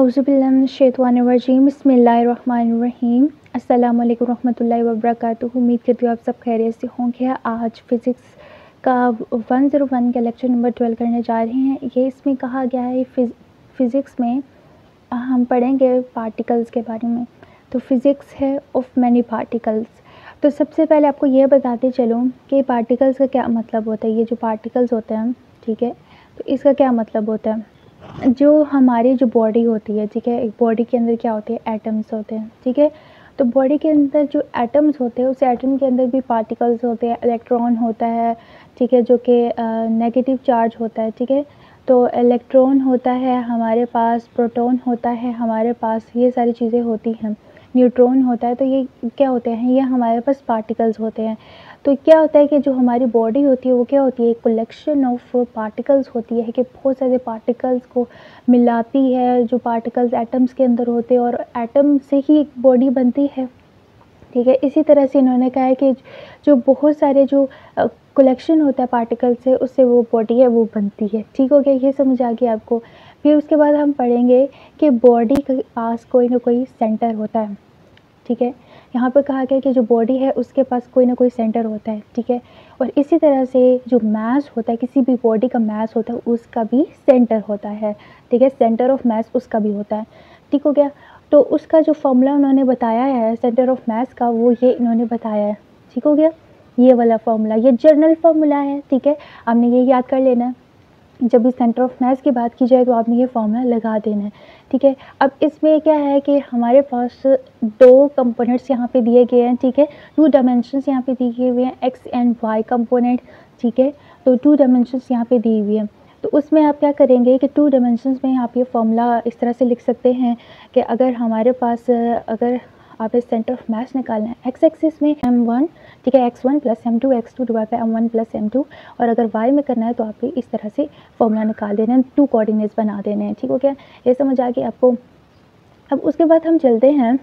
औज़ुबिल्लाहिमिनश्शैतानिर्रजीम बिस्मिल्लाहिर्रहमानिर्रहीम अस्सलामु अलैकुम रहमतुल्लाहि व बरकातुहू। उम्मीद करती हूँ आप सब खैरियत से होंगे। आज फ़िज़िक्स का 101 का लेक्चर नंबर 12 करने जा रहे हैं। ये इसमें कहा गया है फ़िज़िक्स में हम पढ़ेंगे पार्टिकल्स के बारे में। तो फ़िज़िक्स है ऑफ मैनी पार्टिकल्स। तो सबसे पहले आपको ये बताते चलूँ कि पार्टिकल्स का क्या मतलब होता है। ये जो पार्टिकल्स होते हैं, ठीक है, तो इसका क्या मतलब होता है। जो हमारी जो बॉडी होती है, ठीक है, एक बॉडी के अंदर क्या होते हैं, एटम्स होते हैं, ठीक है। तो बॉडी के अंदर जो एटम्स होते हैं, उस एटम के अंदर भी पार्टिकल्स होते हैं, इलेक्ट्रॉन होता है, ठीक है, जो कि नेगेटिव चार्ज होता है, ठीक है। तो इलेक्ट्रॉन होता है हमारे पास, प्रोटॉन होता है हमारे पास, ये सारी चीज़ें होती हैं, न्यूट्रॉन होता है। तो ये क्या होते हैं, ये हमारे पास पार्टिकल्स होते हैं। तो क्या होता है कि जो हमारी बॉडी होती है वो क्या होती है, एक कलेक्शन ऑफ पार्टिकल्स होती है कि बहुत सारे पार्टिकल्स को मिलाती है। जो पार्टिकल्स एटम्स के अंदर होते हैं और एटम से ही एक बॉडी बनती है, ठीक है। इसी तरह से इन्होंने कहा है कि जो बहुत सारे जो कलेक्शन होता है पार्टिकल से, उससे वो बॉडी है वो बनती है। ठीक हो गया, ये समझ आ गया आपको। फिर उसके बाद हम पढ़ेंगे कि बॉडी के पास कोई ना कोई सेंटर होता है, ठीक है। यहाँ पर कहा गया कि जो बॉडी है उसके पास कोई ना कोई सेंटर होता है, ठीक है। और इसी तरह से जो मास होता है, किसी भी बॉडी का मास होता है उसका भी सेंटर होता है, ठीक है। सेंटर ऑफ मास उसका भी होता है, ठीक हो गया। तो उसका जो फॉर्मूला उन्होंने बताया है सेंटर ऑफ मास का, वो ये इन्होंने बताया है, ठीक हो गया। ये वाला फॉर्मूला, ये जनरल फार्मूला है, ठीक है। आपने ये याद कर लेना है। जब भी सेंटर ऑफ मास की बात की जाए तो आपने ये फॉर्मूला लगा देना है, ठीक है। अब इसमें क्या है कि हमारे पास दो कंपोनेंट्स यहाँ पे दिए गए हैं, ठीक है। टू डायमेंशंस यहाँ पे दिए हुए हैं, एक्स एंड वाई कंपोनेंट, ठीक है। तो टू डायमेंशंस यहाँ पे दी हुई है। तो उसमें आप क्या करेंगे कि टू डायमेंशंस में आप ये फॉर्मूला इस तरह से लिख सकते हैं कि अगर हमारे पास अगर आप इस सेंटर ऑफ मास निकालना है एक्स एक्सिस में m1, ठीक है, x1 plus m2 x2 divide by m1 plus m2, और अगर y में करना है तो आप इस तरह से फॉर्मूला निकाल देना है, टू कोऑर्डिनेट्स बना देने हैं, ठीक हो गया। ये समझ आ गया आपको। अब उसके बाद हम चलते हैं,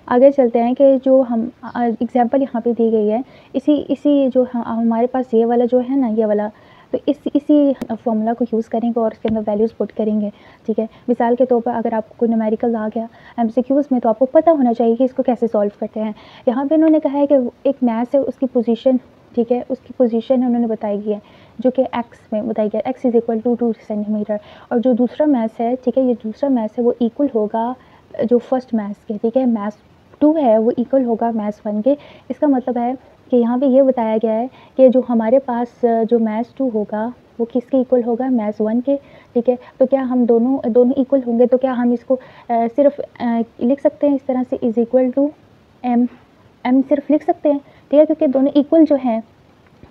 आगे चलते हैं कि जो हम एग्जांपल यहाँ पे दी गई है, इसी जो हमारे पास ये वाला जो है ना, ये वाला, तो इसी फॉर्मूला को यूज़ करेंगे और उसके अंदर वैल्यूज़ पुट करेंगे, ठीक है। मिसाल के तौर पर अगर आपको कोई न्यूमेरिकल आ गया एमसीक्यूज़ में, तो आपको पता होना चाहिए कि इसको कैसे सॉल्व करते हैं। यहाँ पे उन्होंने कहा है कि एक मैथ है, उसकी पोजीशन, ठीक है, उसकी पोजीशन उन्होंने बताई गई है जो कि एक्स में बताई गई है, x is equal to 2 centimetre. और जो दूसरा मैथ है, ठीक है, ये दूसरा मैथ है वो इक्वल होगा जो फर्स्ट मैथ के, ठीक है, मैथ 2 है वो इक्वल होगा मैथ 1 के। इसका मतलब है कि यहाँ पे ये बताया गया है कि जो हमारे पास जो मैथ 2 होगा वो किसके इक्वल होगा, मैथ 1 के, ठीक है। तो क्या हम दोनों इक्वल होंगे, तो क्या हम इसको सिर्फ लिख सकते हैं इस तरह से, इज़ इक्वल टू एम सिर्फ लिख सकते हैं, ठीक है, क्योंकि दोनों इक्वल जो हैं।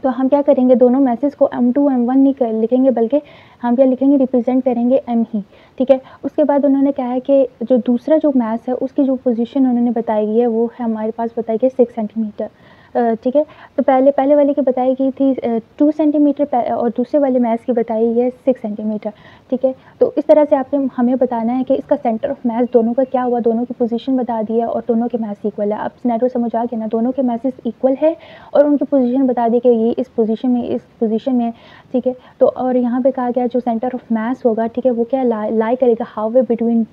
तो हम क्या करेंगे, दोनों मैसेज को m2 m1 नहीं लिखेंगे, बल्कि हम क्या लिखेंगे, रिप्रेजेंट करेंगे m ही, ठीक है। उसके बाद उन्होंने कहा है कि जो दूसरा जो मैथ है उसकी जो पोजीशन उन्होंने बताई गई है वो है हमारे पास बताई गई 6 सेंटीमीटर, ठीक है। तो पहले वाले की बताई गई थी 2 सेंटीमीटर और दूसरे वाले मैथ की बताई गई है 6 सेंटीमीटर, ठीक है। तो इस तरह से आपने हमें बताना है कि इसका सेंटर ऑफ मैथ दोनों का क्या हुआ, दोनों की पोजीशन बता दी है और दोनों के मैथ इक्वल है। अब सिनेरियो समझ आ गया ना, दोनों के मैथ्स इक्वल है और उनकी पोजीशन बता दी कि ये इस पोजीशन में, ठीक है। तो और यहाँ पे कहा गया जो सेंटर ऑफ मैथ होगा, ठीक है, वो क्या लाई करेगा half way between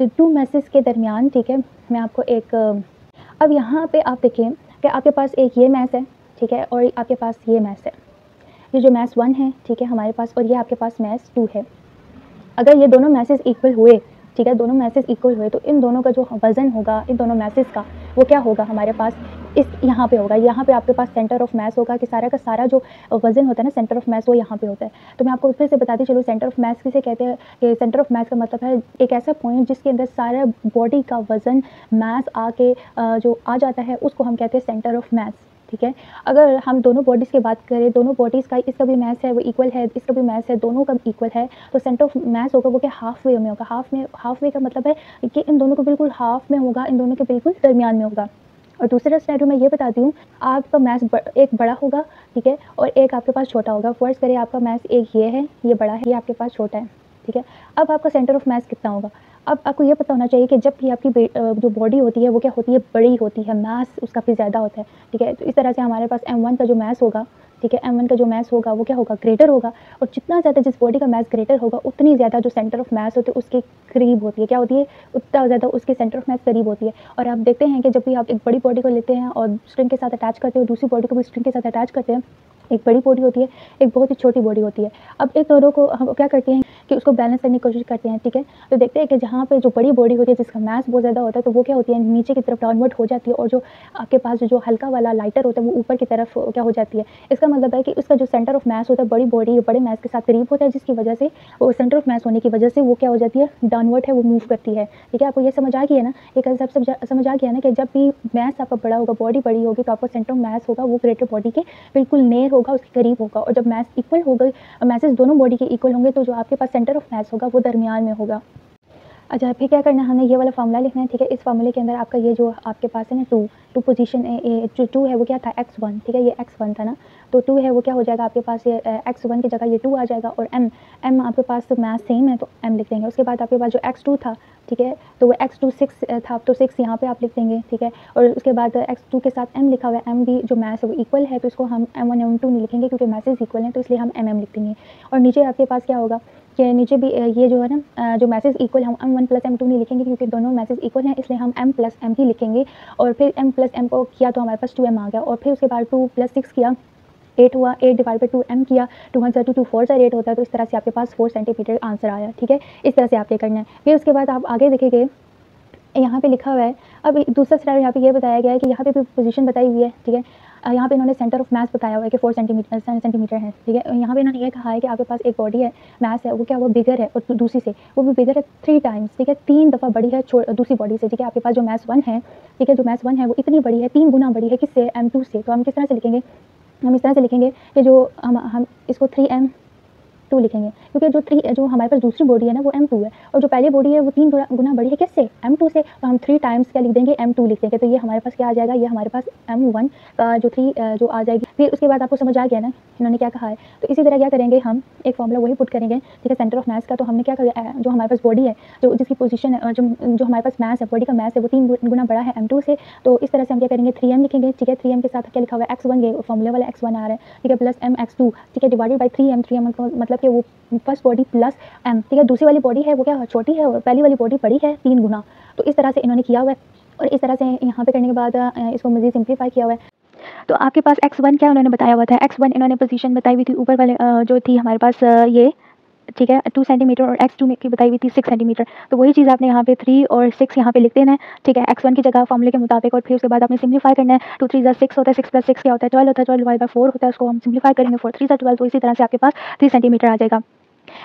two message के दरमियान, ठीक है। मैं आपको एक अब यहाँ पे आप देखें कि आपके पास एक ये मैथ है, ठीक है, और आपके पास ये मैथ है, ये जो मैथ 1 है, ठीक है, हमारे पास, और ये आपके पास मैथ 2 है। अगर ये दोनों मैसेज इक्वल हुए, ठीक है, दोनों मैसेज इक्वल हुए, तो इन दोनों का जो वज़न होगा इन दोनों मैसेज का, वो क्या होगा हमारे पास, इस यहाँ पे होगा। यहाँ पे आपके पास सेंटर ऑफ मैथ होगा कि सारा का सारा जो वज़न होता है ना, सेंटर ऑफ मैथ वो यहाँ पे होता है। तो मैं आपको फिर से बताती चलूँ, सेंटर ऑफ मैथ किसे कहते हैं, कि सेंटर ऑफ मैथ का मतलब है एक ऐसा पॉइंट जिसके अंदर सारा बॉडी का वज़न मैथ आके जो आ जाता है, उसको हम कहते हैं सेंटर ऑफ मैथ, ठीक है। अगर हम दोनों बॉडीज़ की बात करें, दोनों बॉडीज़ का, इसका भी मैथ है वो इक्वल है, इसका भी मैथ है, दोनों का इक्वल है, तो सेंटर ऑफ मैथ होगा वो क्या हाफ वे में होगा। हाफ वे का मतलब है कि इन दोनों को बिल्कुल हाफ में होगा, इन दोनों के बिल्कुल दरमियान में होगा। और दूसरा स्टेडियो मैं ये बताती हूँ, आपका मैथ एक बड़ा होगा, ठीक है, और एक आपके पास छोटा होगा। फर्ज करें आपका मैथ एक ये है, ये बड़ा है, ये आपके पास छोटा है, ठीक है। अब आपका सेंटर ऑफ मैथ कितना होगा। अब आपको ये पता होना चाहिए कि जब भी आपकी जो बॉडी होती है वो क्या होती है, बड़ी होती है, मास उसका भी ज़्यादा होता है, ठीक है। तो इस तरह से हमारे पास m1 का जो मास होगा, ठीक है, m1 का जो मास होगा वो क्या होगा, ग्रेटर होगा। और जितना ज़्यादा जिस बॉडी का मास ग्रेटर होगा उतनी ज़्यादा जो सेंटर ऑफ मास होती है उसके करीब होती है, क्या होती है, उतना ज़्यादा उसके सेंटर ऑफ मास करीब होती है। और आप देखते हैं कि जब भी आप एक बड़ी बॉडी को लेते हैं और स्ट्रिंग के साथ अटैच करते हो, दूसरी बॉडी को भी स्ट्रिंग के साथ अटैच करते हैं, एक बड़ी बॉडी होती है, एक बहुत ही छोटी बॉडी होती है। अब एक दोनों को हम क्या करते हैं कि उसको बैलेंस करने की कोशिश करते हैं, ठीक है। तो देखते हैं कि जहाँ पे जो बड़ी बॉडी होती है जिसका मास बहुत ज़्यादा होता है तो वो क्या होती है, नीचे की तरफ डाउनवर्ड हो जाती है, और जो आपके पास जो हल्का वाला लाइटर होता है वो ऊपर की तरफ क्या हो जाती है। इसका मतलब है कि उसका जो सेंटर ऑफ मास होता है बड़ी बॉडी बड़े मास के साथ करीब होता है, जिसकी वजह से वो सेंटर ऑफ मास होने की वजह से वो क्या हो जाती है, डाउनवर्ड है, वो मूव करती है। ठीक है, आपको ये समझ आ गया ना, ये कंसेप्ट समझ आ गया ना कि जब भी मास आपका बड़ा होगा, बॉडी बड़ी होगी, तो आपका सेंटर ऑफ मास होगा वो ग्रेटर बॉडी के बिल्कुल नियर होगा, उसके करीब होगा। और जब मास इक्वल होगा, मासेस दोनों बॉडी के इक्वल होंगे, तो जो आपके पास सेंटर ऑफ मास होगा वो दरमियान में होगा। अच्छा, फिर क्या करना है, हमें ये वाला फार्मूला लिखना है। ठीक है, इस फार्मूले के अंदर आपका ये जो आपके पास है ना टू पोजीशन जो 2 है वो क्या था, x1। ठीक है, ये x1 था ना, तो 2 है वो क्या हो जाएगा आपके पास, ये x1 की जगह ये 2 आ जाएगा। और m आपके पास तो मैथ सेम है तो m लिख देंगे। उसके बाद आपके पास जो x2 था, ठीक है, तो वो x2 6 था, तो 6 यहाँ पे आप लिख देंगे। ठीक है, और उसके बाद x2 के साथ m लिखा हुआ है, m भी जो मैथ है वो इक्वल है, तो इसको हम m1 m2 नहीं लिखेंगे क्योंकि मैसेज इक्वल हैं, तो इसलिए हम mm लिख देंगे। और नीचे आपके पास क्या होगा कि नीचे भी ये जो है ना जो मैसेज इक्वल, हम m1 प्लस m2 नहीं लिखेंगे क्योंकि दोनों मैसेज इक्वल हैं, इसलिए हम m प्लस m ही लिखेंगे। और फिर m प्लस m को किया तो हमारे पास 2m आ गया। और फिर उसके बाद 2 प्लस 6 किया, 8 हुआ, 8 डिवाइड बाई 2m किया, 2 1 2 2 4 से 8 होता है, तो इस तरह से आपके पास 4 सेंटीमीटर आंसर आया। ठीक है, इस तरह से आपने करना है। फिर उसके बाद आप आगे देखेंगे, यहाँ पे लिखा हुआ है, अब दूसरा स्लाइड यहाँ पे ये बताया गया है कि यहाँ पे भी पोजीशन बताई हुई है। ठीक है, यहाँ पे इन्होंने सेंटर ऑफ मास बताया हुआ है कि 4 सेंटीमीटर है। ठीक है, यहाँ पे इन्होंने ये कहा है कि आपके पास एक बॉडी है, मास है, वो क्या, वो बिगर है, और दूसरी से वो भी बिगर है 3 टाइम्स। ठीक है, 3 दफ़ा बड़ी है दूसरी बॉडी से। ठीक है, आपके पास जो मास 1 है, ठीक है, जो मास 1 है वो इतनी बड़ी है, 3 गुना बड़ी है किससे, m2 से। तो हम किस तरह से लिखेंगे, हम इस तरह से लिखेंगे कि जो हम इसको 3m2 लिखेंगे, क्योंकि जो हमारे पास दूसरी बॉडी है ना वो m2 है, और जो पहली बॉडी है वो 3 गुना बड़ी है किससे, m2 से। तो हम 3 टाइम्स क्या लिख देंगे, m2 लिख देंगे। तो ये हमारे पास क्या आ जाएगा, ये हमारे पास m1 का जो 3 जो आ जाएगी। फिर उसके बाद आपको समझ आ गया ना इन्होंने क्या कहा है। तो इसी तरह क्या करेंगे, हम एक फॉर्मूला वही पुट करेंगे। ठीक है, सेंटर ऑफ मास का। तो हमने क्या किया, जो हमारे पास बॉडी है, जो जिसकी पोजीशन है, जो हमारे पास मास है, बॉडी का मास है वो 3 गुना बड़ा है m2 से। तो इस तरह से हम क्या करेंगे, 3m लिखेंगे। ठीक है, 3m के साथ क्या लिखा हुआ है, x1, ये फॉर्मूले वाला x1 आ रहा है। ठीक है, प्लस mx2। ठीक है, डिवाइडेड बाई 3m मतलब कि वो फर्स्ट बॉडी प्लस m। ठीक है, दूसरी वाली बॉडी है वो क्या छोटी है और पहली वाली बॉडी बड़ी है 3 गुना। तो इस तरह से इन्होंने किया हुआ है, और इस तरह से यहाँ पे करने के बाद इसको मज़ीद सिंप्लीफाई किया हुआ है। तो आपके पास x1 क्या उन्होंने बताया हुआ था, x1 इन्होंने पोजीशन बताई हुई थी ऊपर वाले जो थी हमारे पास ये, ठीक है, 2 सेंटीमीटर, और x2 में की बताई हुई थी 6 सेंटीमीटर। तो वही चीज़ आपने यहाँ पे 3 और 6 यहाँ पे लिख देना है। ठीक है, x1 की जगह फॉर्मूले के मुताबिक, और फिर उसके बाद आपने सिंप्लीफाई करना है। 2 3 6 होता है, 6 प्लस 6 क्या होता है, 12 होता है, 12 डिवाइड बाई 4 होता है, उसको हम सिंप्लीफाई करेंगे, 4 3 12। तो इसी तरह से आपके पास 3 सेंटीमीटर आ जाएगा।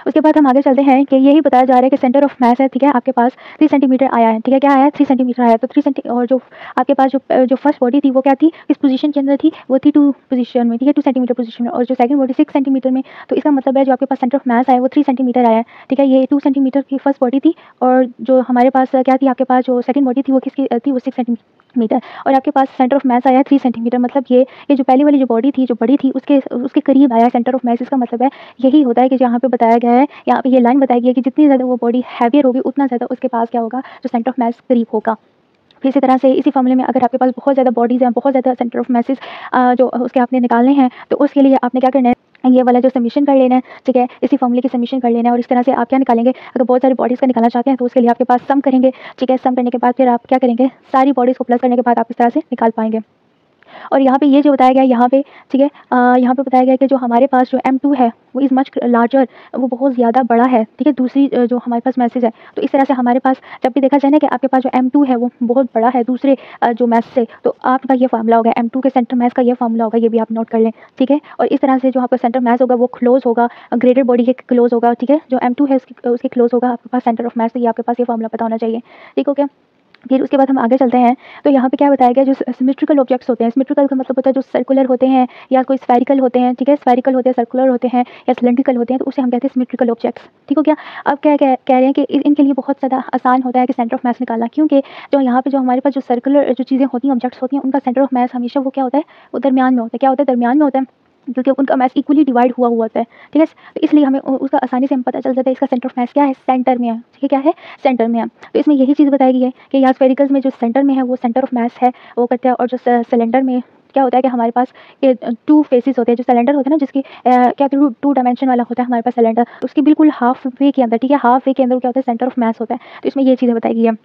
उसके बाद हम आगे चलते हैं कि यही बताया जा रहा है कि सेंटर ऑफ मास है। ठीक है, आपके पास 3 सेंटीमीटर आया है। ठीक है, क्या आया है, 3 सेंटीमीटर आया। तो 3 सेंटी, और जो आपके पास जो फर्स्ट बॉडी थी वो क्या थी, किस पोजीशन के अंदर थी, वो थी 2 पोजीशन में। ठीक है, 2 सेंटीमीटर पोजीशन में, और जो सेकंड बॉडी 6 सेंटीमीटर में। तो इसका मतलब है जो आपके पास सेंटर ऑफ मास आया वो 3 सेंटीमीटर आया है। ठीक है, ये 2 सेंटीमीटर की फर्स्ट बॉडी थी, और जो हमारे पास क्या थी, आपके पास जो सेकंड बॉडी थी वो किसकी थी, वो 6 सेंटीमीटर, और आपके पास सेंटर ऑफ मास आया 3 सेंटीमीटर। मतलब ये जो पहली वाली जो बॉडी थी जो बड़ी थी उसके करीब आया सेंटर ऑफ मास। इसका मतलब है यही होता है कि जहाँ पे बताया गया है, यहाँ पे ये लाइन बताई गई है कि जितनी ज़्यादा वो बॉडी हैवियर होगी उतना ज़्यादा उसके पास क्या होगा, जो सेंटर ऑफ मास करीब होगा। फिर इसी तरह से इसी फॉर्मूले में अगर आपके पास बहुत ज़्यादा बॉडीज़ हैं, बहुत ज़्यादा सेंटर ऑफ मासेस जो उसके आपने निकालने हैं, तो उसके लिए आपने क्या करना है, ये वाला जो समीशन कर लेना है। ठीक है, इसी फॉर्मूले की समीशन कर लेना है, और इस तरह से आप क्या निकालेंगे, अगर बहुत सारी बॉडीज़ का निकालना चाहते हैं तो उसके लिए आपके पास सम करेंगे। ठीक है, सम करने के बाद फिर आप क्या करेंगे, सारी बॉडीज़ को प्लस करने के बाद आप इस तरह से निकाल पाएंगे। और यहाँ पे ये जो बताया गया यहाँ पे, ठीक है, यहाँ पे बताया गया कि जो हमारे पास जो m2 है वो इज़ मच लार्जर, वो बहुत ज़्यादा बड़ा है। ठीक है, दूसरी जो हमारे पास मैसेज है, तो इस तरह से हमारे पास जब भी देखा जाए ना कि आपके पास जो m2 है वो बहुत बड़ा है दूसरे जो मैस से, तो आपका ये फार्मूला होगा, m2 के सेंटर मैस का ये फार्मूला होगा, ये भी आप नोट कर लें। ठीक है, और इस तरह से जो आपका सेंटर मैस होगा वो क्लोज होगा, ग्रेटर बॉडी के क्लोज होगा। ठीक है, जो m2 है उसके क्लोज होगा आपके पास सेंटर ऑफ मैस, तो ये आपके पास ये फार्मूला पता होना चाहिए। ठीक हो गया। फिर उसके बाद हम आगे चलते हैं, तो यहाँ पे क्या बताया गया, जो सिमेट्रिकल ऑब्जेक्ट्स होते हैं, सिमेट्रिकल का मतलब होता है जो सर्कुलर होते हैं या कोई स्फेरिकल होते हैं। ठीक है, स्फेरिकल होते हैं, सर्कुलर होते हैं या सिलेंड्रिकल होते हैं, तो उसे हम कहते हैं सिमेट्रिकल ऑब्जेक्ट्स। ठीक हो गया। अब क्या कह रहे हैं कि इनके लिए बहुत ज़्यादा आसान होता है कि सेंटर ऑफ मास निकालना, क्योंकि जो यहाँ पे जो हमारे पास जो सर्कुलर जो चीज़ें होती हैं, ऑब्जेक्ट्स होती हैं, उनका सेंटर ऑफ मास हमेशा वो क्या होता है, वो दरमियान में होता है। क्या होता है, दरमियान में होता है, क्योंकि उनका मास इक्वली डिवाइड हुआ होता है। ठीक है, तो इसलिए हमें उसका आसानी से हम पता चल जाता है इसका सेंटर ऑफ मास क्या है, सेंटर में है। ठीक है, क्या है, सेंटर में है। तो इसमें यही चीज़ बताई गई है कि यहाँ स्फेरिकल्स में जो सेंटर में है वो सेंटर ऑफ मास है वो करता है, और जो सिलेंडर में क्या होता है कि हमारे पास ये 2 फेसेस होते हैं, जो सिलेंडर होता है ना, जिसकी क्या 2 डायमेंशन वाला होता है हमारे पास सिलेंडर, उसकी बिल्कुल हाफ वे के अंदर, ठीक है, हाफ वे के अंदर क्या होता है, सेंटर ऑफ मास होता है। तो इसमें ये चीज़ें बताई गई है।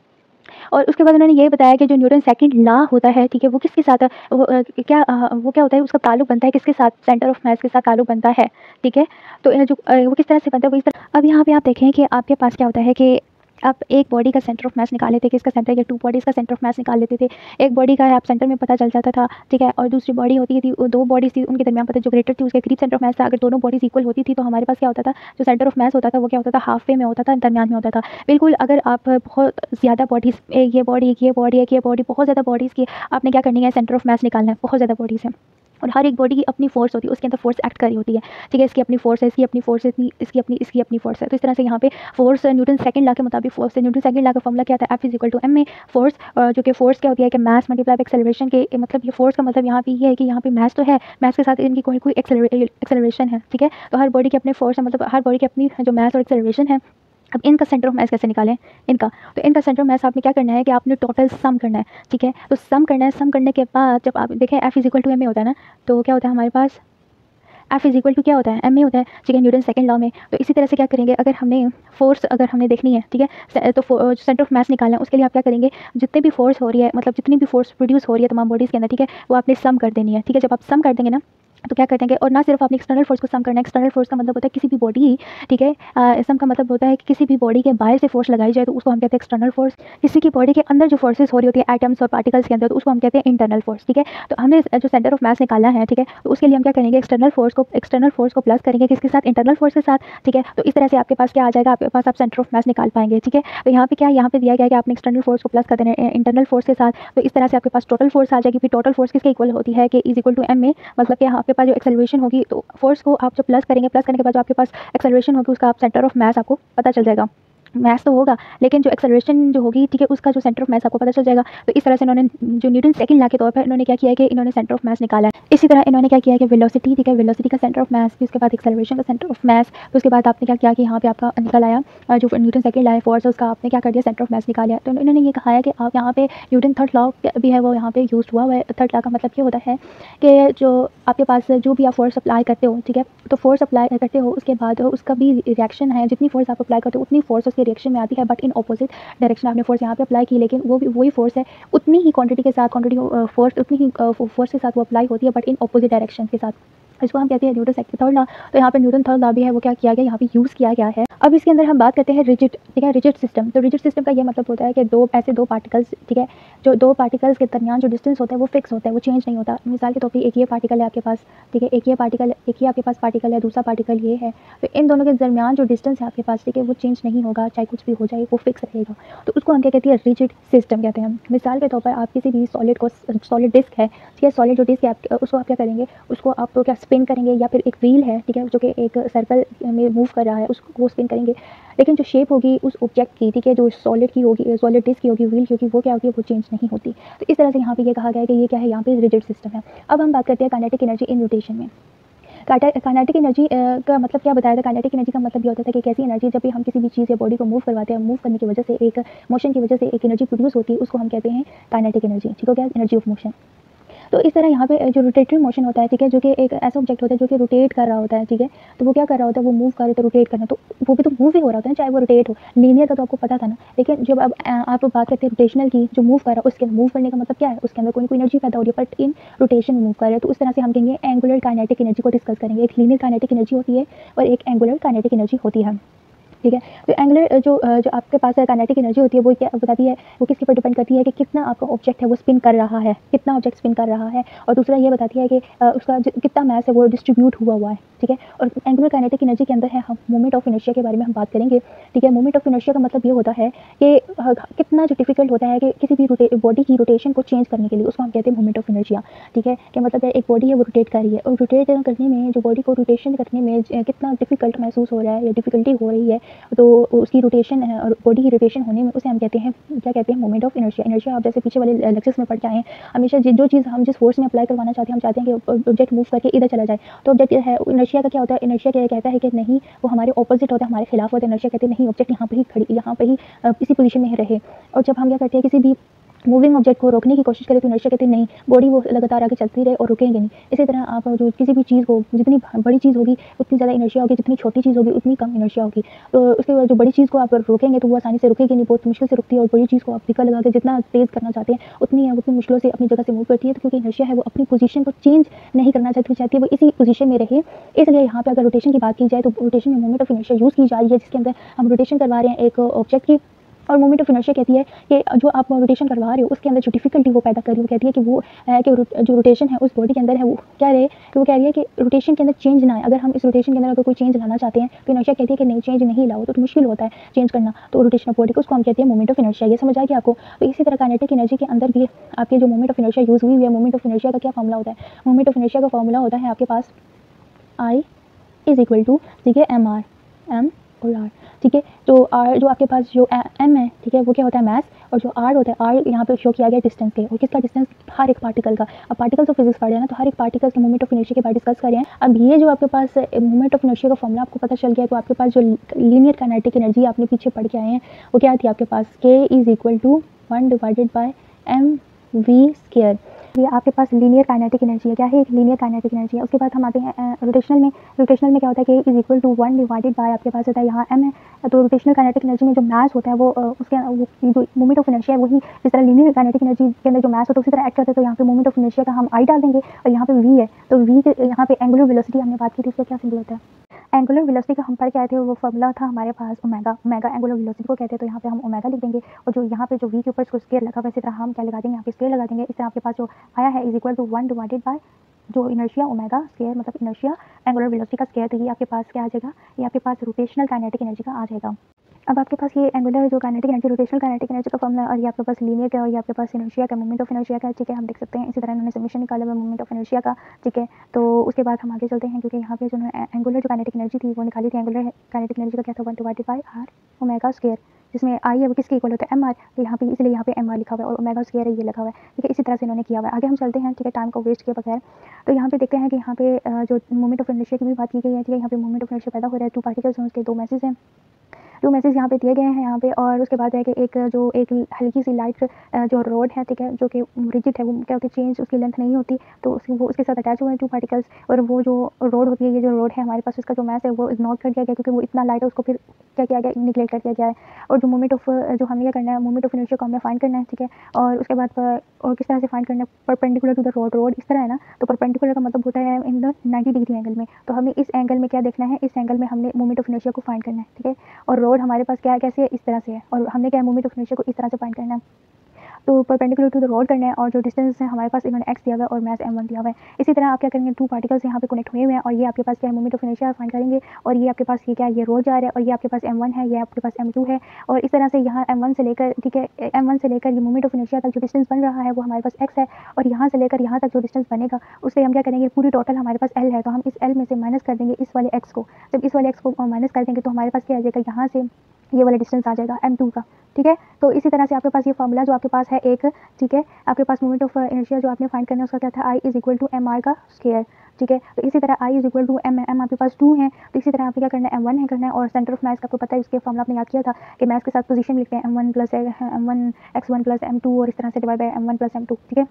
और उसके बाद उन्होंने ये बताया कि जो न्यूटन सेकंड लॉ होता है, ठीक है, वो किसके साथ वो क्या होता है, उसका ताल्लुक बनता है किसके साथ, सेंटर ऑफ मास के साथ ताल्लुक बनता है, ठीक है। तो वो किस तरह से बनता है, वो इस तरह। अब यहाँ पे आप देखें कि आपके पास क्या होता है कि आप एक बॉडी का सेंटर ऑफ मास निकाल लेते थे, किसका सेंटर, या 2 बॉडीज़ का सेंटर ऑफ मास निकाल लेते थे। एक बॉडी का आप सेंटर में पता चल जाता था, ठीक है, और दूसरी बॉडी होती थी, वो 2 बॉडीज़ थी, उनके दरमियान पता जो ग्रेटर थी उसके करीब सेंटर ऑफ मास था। अगर दोनों बॉडीज़ इक्वल होती थी तो हमारे पास क्या होता था, जो सेंटर ऑफ मास होता था वो क्या होता था, हाफ वे में होता था, दरमियान में होता था। बिल्कुल अगर आप बहुत ज़्यादा बॉडीज़, एक ये बॉडी, एक ये बॉडी, एक ये बॉडी, बहुत ज़्यादा बॉडीज़ की आपने क्या करनी है, सेंटर ऑफ मास निकालना है, बहुत ज़्यादा बॉडीज़ है, और हर एक बॉडी की अपनी फोर्स होती है, उसके अंदर फोर्स एक्ट कर रही होती है, ठीक है, इसकी अपनी फोर्स है, इसकी अपनी फोर्स है, इसकी अपनी फोर्स है। तो इस तरह से यहाँ पे फोर्स न्यूटन सेकंड लॉ के मुताबिक फोर्स है। न्यूटन सेकंड लॉ का फॉर्मूला क्या था, F = m में फोर्स, जो कि फोर्स क्या होती है कि मास मल्टीप्लाई बाय एक्सेलरेशन के, मतलब ये फोर्स का मतलब यहाँ पे ये है कि यहाँ पे मास तो है, मास के साथ इनकी कोई एक्सेलरेशन है, ठीक है। तो हर बॉडी की अपने फोर्स है, मतलब हर बॉडी की अपनी जो मास और एक्सेलरेशन है। अब इनका सेंटर ऑफ मास कैसे निकालें, तो इनका सेंटर ऑफ मास आपने क्या करना है कि आपने टोटल सम करना है, ठीक है। तो सम करना है, सम करने के बाद जब आप देखें F = m में होता है ना, तो क्या होता है हमारे पास, F = क्या होता है, m में होता है, ठीक है, न्यूटन सेकंड लॉ में। तो इसी तरह से क्या करेंगे, अगर हमने फोर्स देखनी है, ठीक है, तो सेंटर ऑफ मास निकालना है, उसके लिए आप क्या करेंगे, जितने भी फोर्स हो रही है, मतलब जितनी भी फोर्स प्रोड्यूस हो रही है तमाम बॉडीज़ के अंदर, ठीक है, वो आपने सम कर देनी है, ठीक है। जब आप सम कर देंगे ना, तो क्या कर देंगे, और ना सिर्फ आपने एक्सटर्नल फोर्स को सम करना है, एक्सटर्नल फोर्स का मतलब होता है किसी भी बॉडी, ठीक है, सम का मतलब होता है कि किसी भी बॉडी के बाहर से फोर्स लगाई जाए तो उसको हम कहते हैं एक्सटर्नल फोर्स। किसी की बॉडी के अंदर जो फोर्सेस हो रही होती है एटम्स और पार्टिकल्स के अंदर, तो उसको हम कहते हैं इंटरनल फोर्स, ठीक है। तो हमने जो सेंटर ऑफ मास निकालना है, ठीक है, तो उसके लिए हम क्या करेंगे, एक्सटर्नल फोर्स को प्लस करेंगे किसके साथ, इंटरनल फोर्स के साथ, ठीक है। तो इस तरह से आपके पास क्या आ जाएगा, आपके पास आप सेंटर ऑफ मास निकाल पाएंगे, ठीक है। तो यहाँ पे क्या, यहाँ पे दिया गया है कि आपने एक्सटर्नल फोर्स को प्लस कर देना है इंटरनल फोर्स के साथ। तो इस तरह से आपके पास टोटल फोर्स आ जाएगी। फिर टोटल फोर्स किसके इक्वल होती है कि = m में, मतलब कि आपके पास जो एक्सेलरेशन होगी, तो फोर्स को आप जो प्लस करेंगे, प्लस करने के बाद जो आपके पास एक्सेलरेशन होगी, उसका आप सेंटर ऑफ मास आपको पता चल जाएगा। मास तो होगा, लेकिन जो एक्सेलरेशन जो होगी, ठीक है, उसका जो सेंटर ऑफ मास आपको पता चल जाएगा। तो इस तरह से इन्होंने जो न्यूटन सेकंड लॉ के तौर पर इन्होंने क्या किया है कि इन्होंने सेंटर ऑफ मास निकाला है। इसी तरह इन्होंने क्या किया है कि वेलोसिटी, ठीक है, वेलोसिटी का सेंटर ऑफ मास, फिर उसके बाद एक्सेलरेशन का सेंटर ऑफ मास, फिर उसके बाद आपने क्या किया कि यहाँ पे आपका निकल आया जो न्यूटन सेकंड लॉ है फोर्स है, उसका आपने क्या कर दिया, सेंटर ऑफ मास निकाल लिया। तो इन्होंने ये कहा है कि आप यहाँ पे न्यूटन थर्ड लॉ भी है वो यहाँ पे यूज हुआ है। थर्ड लॉ का मतलब ये होता है कि जो आपके पास जो भी आप फोर्स अप्लाई करते हो, ठीक है, तो फोर्स अप्लाई करते हो, उसके बाद उसका भी रिएक्शन है, जितनी फोर्स आप अप्लाई करते हो उतनी फोर्स उसके रिएक्शन में आती है, बट इन ऑपोजिट डायरेक्शन। आपने फोर्स यहाँ पे अप्लाई की, लेकिन वो भी वही फोर्स है, उतनी ही क्वांटिटी के साथ, फोर्स उतनी ही फोर्स के साथ वो अप्लाई होती है, बट इन ऑपोजिट डायरेक्शन के साथ। इसको हम कहते हैं न्यूटन सेकंड थर्ड लॉ। तो यहाँ पे न्यूटन थर्ड लॉ भी है वो क्या किया गया, यहाँ पे यूज़ किया गया है। अब इसके अंदर हम बात करते हैं रिजिड, ठीक है, रिजिड सिस्टम। तो रिजिड सिस्टम का ये मतलब होता है कि दो पार्टिकल्स, ठीक है, जो 2 पार्टिकल्स के दरमियान जो डिस्टेंस होता है वो फिक्स होता है, वो चेंज नहीं होता। मिसाल के तौर पर एक ये पार्टिकल है आपके पास, ठीक है, एक ये आपके पास पार्टिकल है, दूसरा पार्टिकल ये है, तो इन दोनों के दरमियान जो डिस्टेंस है आपके पास, ठीक है, वो चेंज नहीं होगा, चाहे कुछ भी हो जाए वो फिक्स रहेगा। तो उसको हम क्या कहते हैं, रिजिड सिस्टम कहते हैं। मिसाल के तौर पर आप किसी भी सॉलिड डिस्क है, ठीक है, सॉलिड जो डिस्क है उसको आप क्या करेंगे, उसको आप तो क्या स्पिन करेंगे, या फिर एक व्हील है, ठीक है, जो कि एक सर्कल में मूव कर रहा है, उसको स्पिन करेंगे, लेकिन जो शेप होगी उस ऑब्जेक्ट की, ठीक है, जो सॉलिड की होगी, सॉलिड डिस्क की होगी, व्हील की होगी, वो क्या होगी, वो चेंज नहीं होती। तो इस तरह से यहाँ पे ये कहा गया है कि ये क्या है, यहाँ पे रिजिड सिस्टम है। अब हम बात करते हैं काइनेटिक एनर्जी इन रोटेशन में। काइनेटिक एनर्जी का मतलब क्या बताया था। काइनेटिक एनर्जी का मतलब ये होता है कि कैसी एनर्जी, जब भी हम किसी भी चीज़ या बॉडी को मूव करवाते हैं, मूव करने की वजह से एक मोशन की वजह से एक एनर्जी प्रोड्यूस होती है, उसको हम कहते हैं काइनेटिक एनर्जी, ठीक हो गया, एनर्जी ऑफ मोशन। तो इस तरह यहाँ पे जो रोटेटरी मोशन होता है, ठीक है, जो कि एक ऐसा ऑब्जेक्ट होता है जो कि रोटेट कर रहा होता है, ठीक है, तो वो क्या कर रहा होता है, वो मूव कर रहा है, तो रोटेट करना, तो वो भी तो मूव ही हो रहा होता है, चाहे वो रोटेट हो। लीनियर का तो आपको पता था ना, लेकिन जब अब आप बात करते हैं रोटेशनल की, जो मूव कर रहा है, उसके मूव करने का मतलब क्या है, उसके अंदर कोई एनर्जी पैदा हो रही है, बट इन रोटेशन में मूव कर रहा है। तो उस तरह से हम कहेंगे एंगुलर काइनेटिक एनर्जी को डिस्कस करेंगे। एक लीनियर काइनेटिक एनर्जी होती है और एक एंगुलर काइनेटिक एनर्जी होती है, ठीक है। तो एंगुलर जो आपके पास काइनेटिक एनर्जी होती है वो क्या बताती है, वो किसके पर डिपेंड करती है कि कितना आपका ऑब्जेक्ट है वो स्पिन कर रहा है, कितना ऑब्जेक्ट स्पिन कर रहा है, और दूसरा ये बताती है कि उसका कितना मास है वो डिस्ट्रीब्यूट हुआ है, ठीक है। और एंगुलर काइनेटिक एनर्जी के अंदर है हम मोमेंट ऑफ इनर्शिया के बारे में हम बात करेंगे, ठीक है। मोमेंट ऑफ इनर्शिया का मतलब ये होता है कि कितना जो डिफिकल्ट होता है कि किसी भी बॉडी की रोटेशन को चेंज करने के लिए, उसको हम कहते हैं मोमेंट ऑफ इनर्शिया, ठीक है। कि मतलब एक बॉडी है वो रोटेट कर रही है, और रोटेट करने में जो बॉडी को रोटेशन करने में कितना डिफिकल्ट महसूस हो रहा है या डिफिकल्टी हो रही है, तो उसकी रोटेशन है और बॉडी की रोटेशन होने में उसे हम कहते हैं, क्या कहते हैं, मोमेंट ऑफ इनर्शिया। इनर्शिया आप जैसे पीछे वाले लेक्चर्स में पढ़ जाएं, हमेशा जो चीज़ हम जिस फोर्स में अप्लाई करवाना चाहते हैं, हम चाहते हैं कि ऑब्जेक्ट मूव करके इधर चला जाए, तो ऑब्जेक्ट है इनर्शिया का क्या होता है, इनर्शिया क्या कहता है कि नहीं, वो हमारे ऑपोजिट होता है, हमारे खिलाफ होता है। इनर्शिया कहते हैं नहीं, ऑब्जेक्ट यहाँ पे ही इसी पोजीशन में रहे। और जब हम क्या करते हैं, किसी भी मूविंग ऑब्जेक्ट को रोकने की कोशिश करें तो इनर्शिया कहते हैं नहीं, बॉडी वो लगातार आगे चलती रहे और रुकेंगे नहीं। इसी तरह आप जो किसी भी चीज़ को जितनी बड़ी चीज़ होगी उतनी ज़्यादा इनर्शिया होगी, जितनी छोटी चीज़ होगी उतनी कम इनर्शिया होगी। तो उसके बाद जो बड़ी चीज़ को आप रोकेंगे तो वो आसानी से रुकेगी नहीं, बहुत मुश्किल से रुकती है, और बड़ी चीज़ को आप टिका लगा के जितना तेज़ करना चाहते हैं उतनी मुश्किलों से अपनी जगह से मूव करती है। तो क्योंकि इनर्शिया है वो अपनी पोजीशन को चेंज नहीं करना चाहती है, वो इसी पोजीशन में रहे। इसलिए यहाँ पे अगर रोटेशन की बात की जाए तो रोटेशन में मोमेंट ऑफ इनर्शिया यूज़ की जा रही है, जिसके अंदर हम रोटेशन करवा रहे हैं एक ऑब्जेक्ट की। और मोमेंट ऑफ इनर्शिया कहती है कि जो आप रोटेशन करवा रहे हो उसके अंदर जो डिफिकल्टी वो पैदा कर रही है, वो कहती है कि वो कि जो रोटेशन है उस बॉडी के अंदर है वो क्या रहे, कि वो कह रही है कि रोटेशन के अंदर चेंज ना आए। अगर हम इस रोटेशन के अंदर अगर कोई चेंज लाना चाहते हैं तो इनर्शिया कहती है कि नहीं, चेंज नहीं लाओ, तो मुश्किल होता है चेंज करना। तो रोटेशन ऑफ बॉडी को उसको हम कहते हैं मोमेंट ऑफ इनर्शिया। ये समझ आ गया आपको। तो इसी तरह काइनेटिक एनर्जी के अंदर भी आपके जो मोमेंट ऑफ इनर्शिया यूज़ हुई है, मोमेंट ऑफ इनर्शिया का क्या फॉर्मूला होता है? मोमेंट ऑफ इनर्शिया का फॉर्मूला होता है आपके पास I इज इक्वल टू, ठीक है, एम और आर, ठीक है। तो आर जो आपके पास जो एम है, ठीक है, वो क्या होता है मैस, और जो आर होता है, आर यहाँ पे शो किया गया डिस्टेंस के, और किसका डिस्टेंस? हर एक पार्टिकल का। अब पार्टिकल्स ऑफ फिजिक्स पढ़ रहे हैं ना, तो हर एक पार्टिकल के मोमेंट ऑफ इनर्शिया के बारे डिस्कस कर रहे हैं। अब ये जो आपके पास मोमेंट ऑफ इनर्शिया का फॉर्मूला आपको पता चल गया, तो आपके पास जो लीनियर काइनेटिक एनर्जी आपने पीछे पढ़ के आए हैं वो क्या थी आपके पास? K is equal to 1 divided by M V square. ये आपके पास लीनियर काइनेटिक एनर्जी है। क्या है? एक लीनियर काइनेटिक एनर्जी है। उसके बाद हम आते हैं रोटेशनल में। रोटेशनल में क्या होता है कि is equal to 1 divided by आपके पास होता है यहाँ एम है। तो रोटेशनल काइनेटिक एनर्जी में जो मास होता है वो उसके जो मोमेंट ऑफ इनर्शिया है वही जिस तरह लीनियर काइनेटिक एनर्जी के अंदर जो मास होता है उसी तरह एक्ट करता है। तो यहाँ पे मोमेंट ऑफ इनर्शिया का हम आई डाल देंगे, और यहाँ पे वी है, तो वी के यहाँ पे एंगुलर वेलोसिटी हमने बात की थी, इसका क्या सिंबल होता है? एंगुलर वेलोसिटी का हम पढ़ के आए थे, वो फॉर्मूला था हमारे पास ओमेगा। ओमेगा एंगुलर वेलोसिटी को कहते हैं। तो यहाँ पे हम ओमेगा लिख देंगे, और जो यहाँ पे जो वी के ऊपर इसको स्केयर लगा हुआ है, इसी तरह हम क्या लगा देंगे? यहाँ पे स्केयर लगा देंगे। इस तरह आपके पास जो आया है is equal to 1 divided by जो इनर्शिया ओमेगा स्केयर, मतलब इनर्शिया एंगुलर वेलोसिटी का स्केयर। तो ये आपके पास क्या आ जाएगा? ये आपके पास रोटेशनल काइनेटिक एनर्जी का आ जाएगा। अब आपके पास ये एंगुलर जो kinetic energy, rotational kinetic energy का फॉर्मूला, और ये आपके पास लीनियर का, और ये आपके पास इनर्शिया का, मोमेंट ऑफ इनर्शिया का, ठीक है, हम देख सकते हैं। इसी तरह इन्होंने समीशन निकाला हुआ मोमेंट ऑफ इनर्शिया का, ठीक है। तो उसके बाद हम आगे चलते हैं, क्योंकि यहाँ पे जो एंगुलर जो काइनेटिक एनर्जी थी वो निकाली थी। एंगुलर काइनेटिक एनर्जी का क्या था? 1 divided by R omega square, जिसमें आई है वो किसके इक्वल होता है? M R. तो यहाँ पे इसलिए यहाँ पे एम आर लिखा हुआ है, और ओमेगा स्क्वायर है ये लिखा हुआ है, ठीक है। इसी तरह से इन्होंने किया हुआ है। आगे हम चलते हैं, ठीक है, टाइम को वेस्ट किए बगैर। तो यहाँ पे देखते हैं कि यहाँ पे जो मोमेंट ऑफ इनर्शिया की भी बात की गई है, ठीक है। यहाँ पे मोमेंट ऑफ इनर्शिया पैदा हो रहा है, 2 पार्टिकल्स हैं, उसके 2 मैसेज हैं, 2 मैसेज यहाँ पे दिए गए हैं यहाँ पे। और उसके बाद है कि एक हल्की सी लाइट जो रोड है, ठीक है, जो कि रिजिड है, वो क्या होती है? चेंज उसकी लेंथ नहीं होती, तो उसके साथ अटैच हुए हैं 2 पार्टिकल्स। और वो जो रोड होती है, ये जो रोड है हमारे पास, उसका जो मैस है वो इग्नोर कर दिया गया, क्योंकि वो इतना लाइट है, उसको फिर क्या किया गया? निगलेक्ट कर दिया गया है। और जो मोमेंट ऑफ जो हमने क्या करना है, मोमेंट ऑफ इनर्शिया को हमने फाइंड करना है, ठीक है। और उसके बाद और किस तरह से फाइंड करना है? परपेंडिकुलर टू द रोड इस तरह है ना, तो परपेंडिकुलर का मतलब होता है इन द 90 डिग्री एंगल में। तो हमें इस एंगल में क्या देखना है? इस एंगल में हमने मोमेंट ऑफ इनर्शिया को फाइंड करना है, ठीक है। और रोड हमारे पास क्या है? कैसे है? इस तरह से है, और हमने क्या है? मोमेंट ऑफ इनर्शिया को इस तरह से फाइंड करना है। तो परपेंडिकुलर टू द रोड करना है, और जो डिस्टेंस है हमारे पास इन्होंने x दिया हुआ है और मैस m1 दिया हुआ है। इसी तरह आप क्या करेंगे? 2 पार्टिकल्स यहाँ पे कनेक्ट हुए हैं, और ये आपके पास क्या है? मोमेंट ऑफ इनर्शिया फाइंड करेंगे। और ये आपके पास ये क्या है? ये रोड जा रहा है, और ये आपके पास m1 है, ये आपके पास m2 है। और इस तरह से यहाँ m1 से लेकर, ठीक है, m1 से लेकर ये मोमेंट ऑफ इनर्शिया तक जो डिस्टेंस बन रहा है वो हमारे पास x है, और यहाँ से लेकर यहाँ तक जो डिस्टेंस बनेगा उससे हम क्या करेंगे? पूरी टोटल हमारे पास l है, तो हम इस l में से माइनस कर देंगे इस वाले x को। जब इस वाले x को माइनस कर देंगे तो हमारे पास क्या आ जाएगा? यहाँ से ये वाला डिस्टेंस आ जाएगा m2 का, ठीक है। तो इसी तरह से आपके पास ये फॉर्मूला जो आपके पास है एक, ठीक है, आपके पास मोमेंट ऑफ इनर्शिया जो आपने फाइंड करना है उसका क्या था? I is equal to M R का स्क्वायर, ठीक है। तो इसी तरह I is equal to M आपके पास 2 है, तो इसी तरह आपने क्या करना है? m1 है करना है। और सेंटर ऑफ मास का आपको पता है, इसके फॉर्मूला आपने याद किया था कि मास के साथ पोजीशन लिखते हैं m1 plus m1 x1 plus m2, और इस तरह से divide by m1 plus m2, ठीक है।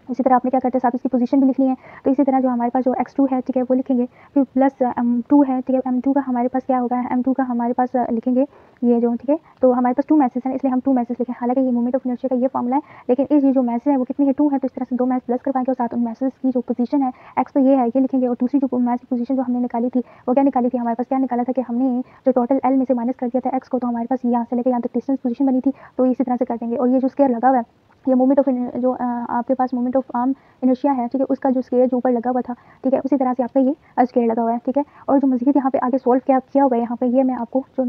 इसी तरह आपने क्या करते हैं? साथ इसकी पोजीशन भी लिखनी है। तो इसी तरह जो हमारे पास जो x2 है, ठीक है, वो लिखेंगे, फिर प्लस m2 है, ठीक है। m2 का हमारे पास क्या होगा? m2 का हमारे पास लिखेंगे ये जो, ठीक है। तो हमारे पास 2 मैसेज हैं, इसलिए हम 2 मैसेज लिखें। हालांकि ये मोमेंट ऑफ इनर्शिया का ये फॉर्मूला है, लेकिन इस ये जो मैसेज है वो कितनी है? 2 है। तो इस तरह से 2 मैसेज प्लस करवाएंगे, और साथ उन मैसेज की जो पोजीशन है x तो ये है, ये लिखेंगे। और दूसरी जो मैस की पोजीशन जो हमने निकाली थी वो क्या निकाली थी? हमारे पास क्या निकाला था कि हमने जो टोटल l में से माइनस कर दिया था x को, तो हमारे पास यहाँ से लेकर यहाँ तक डिस्टेंस पोजीशन बनी थी, तो इसी तरह से कर देंगे। और ये जो स्क्वायर लगा हुआ है, ये मोमेंट ऑफ जो आपके पास मोमेंट ऑफ आर्म इनर्शिया है, ठीक है, उसका जो स्क्वायर जो ऊपर लगा हुआ था, ठीक है, उसी तरह से आपका ये स्क्वायर लगा हुआ है, ठीक है। और जो मज़ीद यहाँ पे आगे सोल्व किया हुआ है यहाँ पे, ये मैं आपको जो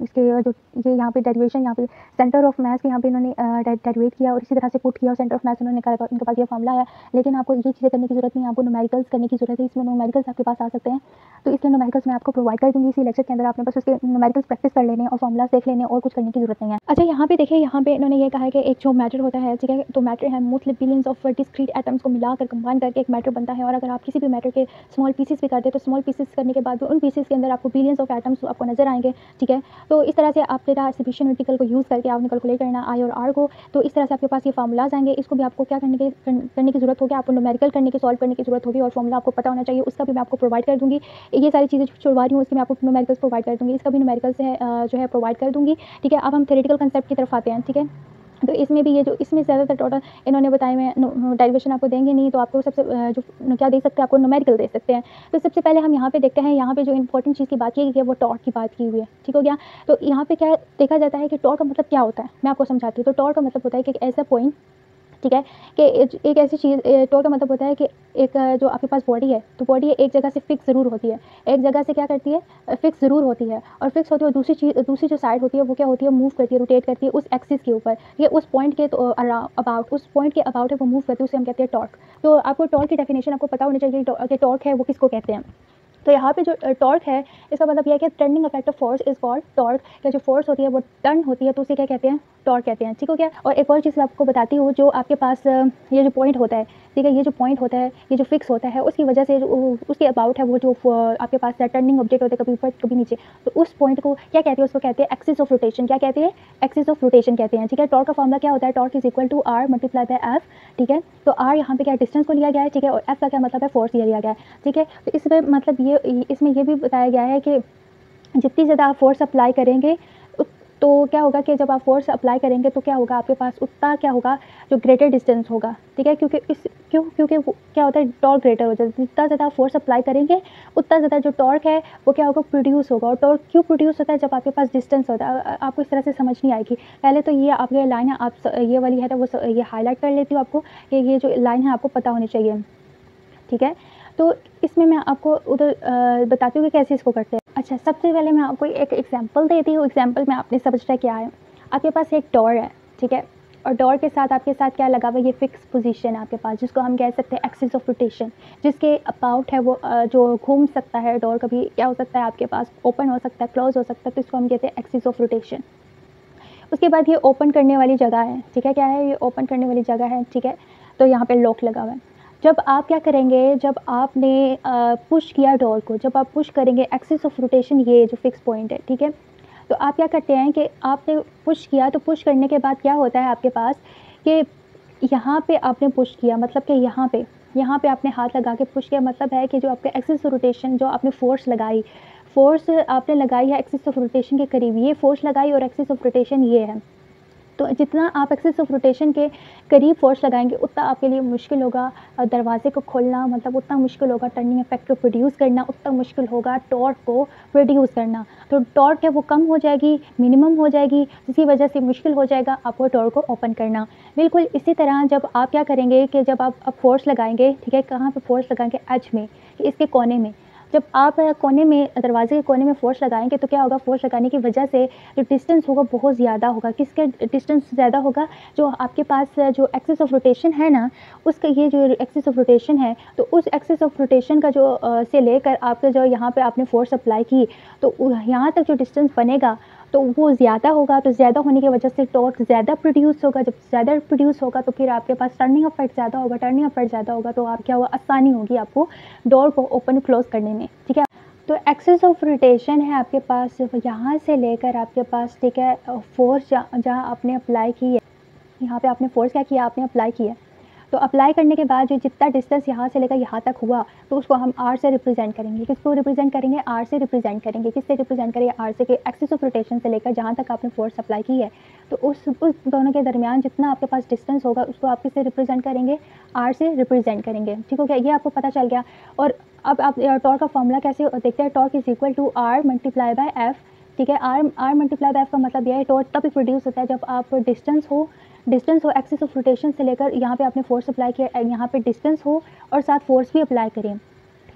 इसके जो ये यहाँ पे डेरिवेशन, यहाँ पे सेंटर ऑफ मास के यहाँ पे इन्होंने डेरिवेट किया और इसी तरह से पुट किया, और सेंटर ऑफ मास इन्होंने निकाला, तो इनके पास ये फॉर्मूला है। लेकिन आपको ये चीज़ें करने की जरूरत नहीं है, आपको न्यूमेरिकल्स करने की जरूरत है। इसमें न्यूमेरिकल्स आपके पास आ सकते हैं, तो इसलिए न्यूमेरिकल्स मैं आपको प्रोवाइड कर दूँगी इसी लेक्चर के अंदर। आपने बस उसके न्यूमेरिकल्स प्रैक्टिस कर लेने और फॉर्मूलाज देख लेने, और कुछ करने की जरूरत नहीं है। अच्छा, यहाँ पे देखिए, यहाँ पे इन्होंने ये कहा है कि एक जो मैटर होता है ठीक है। तो मैटर है मुख्तलिफ बिलियंस ऑफ डिस्क्रीट एटम्स को मिलाकर कंबाइन करके एक मैटर बनता है। और अगर आप किसी भी मैटर के स्मॉल पीसेस भी करते हैं तो स्मॉल पीसेस करने के बाद भी उन पीसेस के अंदर आपको बिलियंस ऑफ एटम्स आपको नजर आएंगे, ठीक है। तो इस तरह से आप डेटा एक्सिबिशन इंटीग्रल को यूज़ करके आपने कैलकुलेट करना आई और आर को। तो इस तरह से आपके पास ये फार्मूलाज आएंगे। इसको भी आपको क्या करने की जरूरत होगी, आपको न्यूमेरिकल करने की, सॉल्व करने की जरूरत होगी और फॉर्मूला आपको पता होना चाहिए। उसका भी मैं आपको प्रोवाइड कर दूँगी। ये सारी चीज़ें छुड़वा रही हूँ उसकी मैं आपको न्यूमेरिकल्स प्रोवाइड कर दूँगी। इसका भी न्यूमेरिकल से जो है प्रोवाइड कर दूँगी, ठीक है। अब हम थ्योरेटिकल कंसेप्ट की तरफ आते हैं, ठीक है। तो इसमें भी ये जो इसमें ज़्यादातर टोटल इन्होंने बताए हुए डेरिवेशन आपको देंगे नहीं, तो आपको सबसे जो क्या दे सकते हैं, आपको न्यूमेरिकल दे सकते हैं। तो सबसे पहले हम यहाँ पे देखते हैं, यहाँ पे जो इंपॉर्टेंट चीज़ की बात की गई है वो टॉर्क की बात की हुई है, ठीक हो गया। तो यहाँ पे क्या देखा जाता है कि टॉर्क का मतलब क्या होता है, मैं आपको समझाती हूँ। तो टॉर्क का मतलब होता है कि एक ऐसा पॉइंट, ठीक है, कि एक ऐसी चीज़, टॉर्क का मतलब होता है कि एक जो आपके पास बॉडी है, तो बॉडी एक जगह से फिक्स ज़रूर होती है, एक जगह से क्या करती है, फिक्स ज़रूर होती है और फिक्स होती है। और दूसरी जो साइड होती है वो क्या होती है, मूव करती है, रोटेट करती है उस एक्सिस के ऊपर, ये उस पॉइंट के तो अबाउट, उस पॉइंट के अबाउट है वो मूव करती है, उसे हम कहते हैं टॉर्क। तो आपको टॉर्क की डेफिनेशन आपको पता होनी चाहिए कि टॉर्क है वो किसको कहते हैं। तो यहाँ पे जो टॉर्क है इसका मतलब यह है कि turning effect of force is called torque, या जो फोर्स होती है वो टर्न होती है तो उसे क्या कहते हैं, टॉर्क कहते हैं, ठीक हो गया। और एक और चीज़ मैं आपको बताती हूँ, जो आपके पास ये जो पॉइंट होता है, ठीक है, ये जो पॉइंट होता है, ये जो फिक्स होता है, उसकी वजह से उसके अबाउट है वो जो आपके पास टर्निंग ऑब्जेक्ट होते हैं, कभी ऊपर कभी नीचे, तो उस पॉइंट को क्या कहते हैं, उसको कहते हैं एक्सिस ऑफ रोटेशन। क्या कहते हैं, एक्सिस ऑफ रोटेशन कहते हैं, ठीक है। टॉर्क का फॉर्मूला क्या होता है, torque is equal to R multiply by F, ठीक है। तो आर यहाँ पे क्या डिस्टेंस को लिया गया है, ठीक है, और एफ का क्या मतलब है, फोर्स लिया गया है, ठीक है। तो इसमें मतलब इसमें ये भी बताया गया है कि जितनी ज़्यादा आप फोर्स अप्लाई करेंगे तो क्या होगा कि जब आप फोर्स अप्लाई करेंगे तो क्या होगा, आपके पास उतना क्या होगा, जो ग्रेटर डिस्टेंस होगा, ठीक है। क्योंकि क्या होता है, टॉर्क ग्रेटर हो जाता है। जितना ज़्यादा आप फोर्स अप्लाई करेंगे उतना ज़्यादा जो टॉर्क है वो क्या होगा, प्रोड्यूस होगा। और टॉर्क क्यों प्रोड्यूस होता है, जब आपके पास डिस्टेंस होता है। आपको इस तरह से समझ नहीं आएगी। पहले तो ये आपकी लाइन है, आप ये वाली है तो वो ये हाईलाइट कर लेती हूँ आपको कि ये जो लाइन है आपको पता होनी चाहिए, ठीक है। तो इसमें मैं आपको उधर बताती हूँ कि कैसे इसको करते हैं। अच्छा, सबसे पहले मैं आपको एक एग्जांपल देती हूँ। एग्जांपल में आपने समझना क्या है, आपके पास एक डोर है, ठीक है, और डोर के साथ आपके साथ क्या लगा हुआ है, ये फिक्स पोजीशन है आपके पास, जिसको हम कह सकते हैं एक्सिस ऑफ रोटेशन, जिसके अबाउट है वो जो घूम सकता है डोर, कभी क्या हो सकता है आपके पास, ओपन हो सकता है, क्लोज हो सकता है, तो इसको हम कहते हैं एक्सिस ऑफ रोटेशन। उसके बाद ये ओपन करने वाली जगह है, ठीक है, क्या है, ये ओपन करने वाली जगह है, ठीक है। तो यहाँ पे लॉक लगा हुआ है। जब आप क्या करेंगे, जब आपने पुश किया डोर को, जब आप पुश करेंगे एक्सिस ऑफ रोटेशन, ये जो फिक्स पॉइंट है, ठीक है, तो आप क्या करते हैं कि आपने पुश किया, तो पुश करने के बाद क्या होता है आपके पास कि यहाँ पे आपने पुश किया, मतलब कि यहाँ पे आपने हाथ लगा के पुश किया, मतलब है कि जो आपके एक्सिस ऑफ रोटेशन, जो आपने फोर्स आपने लगाई है एक्सिस ऑफ रोटेशन के करीब, ये फोर्स लगाई और एक्सिस ऑफ रोटेशन ये है। तो जितना आप एक्सिस ऑफ रोटेशन के करीब फोर्स लगाएंगे उतना आपके लिए मुश्किल होगा दरवाजे को खोलना, मतलब उतना मुश्किल होगा टर्निंग इफेक्ट को प्रोड्यूस करना, उतना मुश्किल होगा टॉर्क को प्रोड्यूस करना। तो टॉर्क है वो कम हो जाएगी, मिनिमम हो जाएगी, जिसकी वजह से मुश्किल हो जाएगा आपको टॉर्क को ओपन करना। बिल्कुल इसी तरह जब आप क्या करेंगे कि जब आप फोर्स लगाएंगे, ठीक है, कहाँ पर फोर्स लगाएंगे, एज में, इसके कोने में। जब आप कोने में, दरवाजे के कोने में फोर्स लगाएंगे तो क्या होगा, फोर्स लगाने की वजह से जो डिस्टेंस होगा बहुत ज़्यादा होगा। किसका डिस्टेंस ज़्यादा होगा, जो आपके पास जो एक्सिस ऑफ रोटेशन है ना, उसका ये जो एक्सिस ऑफ रोटेशन है, तो उस एक्सिस ऑफ रोटेशन का जो से लेकर आपके जो यहाँ पे आपने फोर्स अप्लाई की, तो यहाँ तक जो डिस्टेंस बनेगा तो वो ज़्यादा होगा। तो ज़्यादा होने की वजह से टॉर्क ज़्यादा प्रोड्यूस होगा। जब ज़्यादा प्रोड्यूस होगा तो फिर आपके पास टर्निंग इफेक्ट ज़्यादा होगा। टर्निंग इफेक्ट ज़्यादा होगा तो आप क्या होगा, आसानी होगी आपको डोर को ओपन क्लोज करने में, ठीक है। तो एक्सिस ऑफ रोटेशन है आपके पास यहाँ से लेकर आपके पास, ठीक है, फोर्स जहाँ आपने अप्लाई की है, यहाँ पे आपने फोर्स क्या किया, आपने अप्लाई किया। तो अप्लाई करने के बाद जो जितना डिस्टेंस यहाँ से लेकर यहाँ तक हुआ तो उसको हम आर से रिप्रेजेंट करेंगे। किसको रिप्रेजेंट करेंगे, आर से रिप्रेजेंट करेंगे। किससे रिप्रेजेंट करेंगे, आर से, के एक्सिस ऑफ रोटेशन से लेकर जहाँ तक आपने फोर्स अप्लाई की है, तो उस दोनों के दरमियान जितना आपके पास डिस्टेंस होगा उसको आप किससे रिप्रेजेंट करेंगे, आर से रिप्रेजेंट करेंगे, ठीक हो गया। ये आपको पता चल गया। और अब आप टॉर्क का फॉर्मूला कैसे देखते हैं, torque is equal to R multiply by F, ठीक है। आर मल्टीप्लाई बाय एफ का मतलब यह है, टॉर्क तभी प्रोड्यूस होता है जब आप डिस्टेंस हो एक्सिस ऑफ रोटेशन से लेकर यहाँ पे आपने फोर्स अप्लाई किया, यहाँ पे डिस्टेंस हो और साथ फोर्स भी अप्लाई करें।